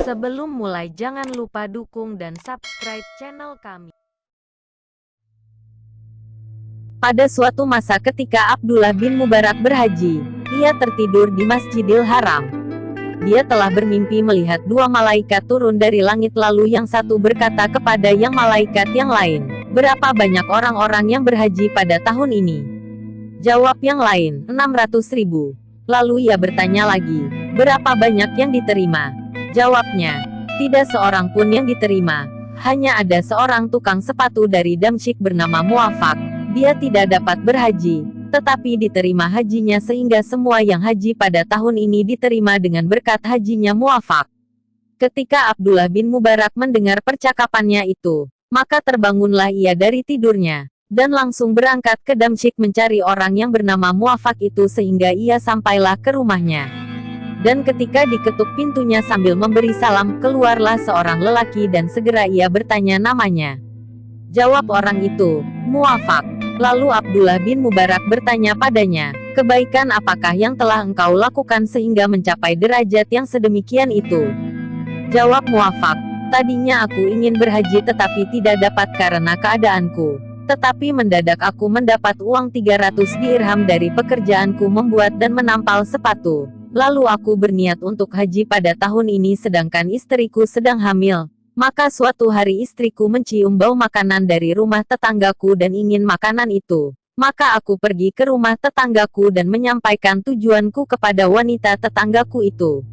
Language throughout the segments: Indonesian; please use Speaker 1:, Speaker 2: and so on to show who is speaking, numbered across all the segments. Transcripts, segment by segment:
Speaker 1: Sebelum mulai jangan lupa dukung dan subscribe channel kami.
Speaker 2: Pada suatu masa ketika Abdullah bin Mubarak berhaji, ia tertidur di Masjidil Haram. Dia telah bermimpi melihat dua malaikat turun dari langit, lalu yang satu berkata kepada yang malaikat yang lain, "Berapa banyak orang-orang yang berhaji pada tahun ini?" Jawab yang lain, 600.000. Lalu ia bertanya lagi, "Berapa banyak yang diterima?" Jawabnya, "Tidak seorang pun yang diterima. Hanya ada seorang tukang sepatu dari Damsyik bernama Muwafaq. Dia tidak dapat berhaji, tetapi diterima hajinya, sehingga semua yang haji pada tahun ini diterima dengan berkat hajinya Muwafaq." Ketika Abdullah bin Mubarak mendengar percakapannya itu, maka terbangunlah ia dari tidurnya, dan langsung berangkat ke Damsyik mencari orang yang bernama Muwafaq itu sehingga ia sampailah ke rumahnya. Dan ketika diketuk pintunya sambil memberi salam, keluarlah seorang lelaki dan segera ia bertanya namanya. Jawab orang itu, "Muwafaq." Lalu Abdullah bin Mubarak bertanya padanya, "Kebaikan apakah yang telah engkau lakukan sehingga mencapai derajat yang sedemikian itu?" Jawab Muwafaq, "Tadinya aku ingin berhaji tetapi tidak dapat karena keadaanku. Tetapi mendadak aku mendapat uang 300 dirham dari pekerjaanku membuat dan menampal sepatu. Lalu aku berniat untuk haji pada tahun ini sedangkan istriku sedang hamil. Maka suatu hari istriku mencium bau makanan dari rumah tetanggaku dan ingin makanan itu. Maka aku pergi ke rumah tetanggaku dan menyampaikan tujuanku kepada wanita tetanggaku itu.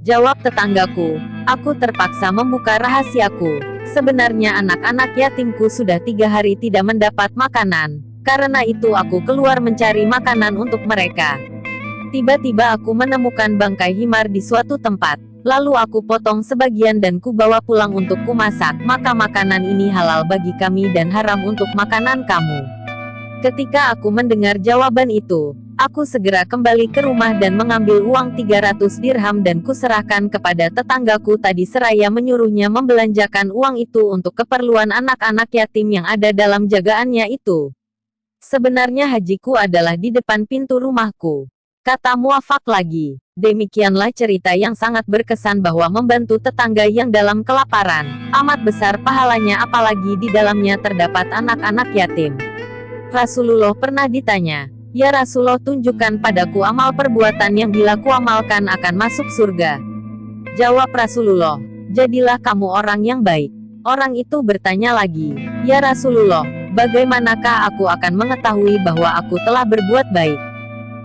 Speaker 2: Jawab tetanggaku, aku terpaksa membuka rahasiaku. Sebenarnya anak-anak yatimku sudah 3 hari tidak mendapat makanan. Karena itu aku keluar mencari makanan untuk mereka. Tiba-tiba aku menemukan bangkai himar di suatu tempat. Lalu aku potong sebagian dan kubawa pulang untuk kumasak. Maka makanan ini halal bagi kami dan haram untuk makanan kamu." Ketika aku mendengar jawaban itu, aku segera kembali ke rumah dan mengambil uang 300 dirham dan kuserahkan kepada tetanggaku tadi seraya menyuruhnya membelanjakan uang itu untuk keperluan anak-anak yatim yang ada dalam jagaannya itu. "Sebenarnya hajiku adalah di depan pintu rumahku," kata Muwafaq lagi. Demikianlah cerita yang sangat berkesan bahwa membantu tetangga yang dalam kelaparan amat besar pahalanya, apalagi di dalamnya terdapat anak-anak yatim. Rasulullah pernah ditanya, "Ya Rasulullah, tunjukkan padaku amal perbuatan yang bila kuamalkan akan masuk surga." Jawab Rasulullah, "Jadilah kamu orang yang baik." Orang itu bertanya lagi, "Ya Rasulullah, bagaimanakah aku akan mengetahui bahwa aku telah berbuat baik?"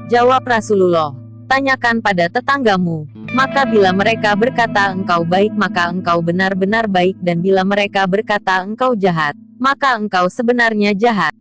Speaker 2: Jawab Rasulullah, "Tanyakan pada tetanggamu. Maka bila mereka berkata engkau baik maka engkau benar-benar baik, dan bila mereka berkata engkau jahat, maka engkau sebenarnya jahat."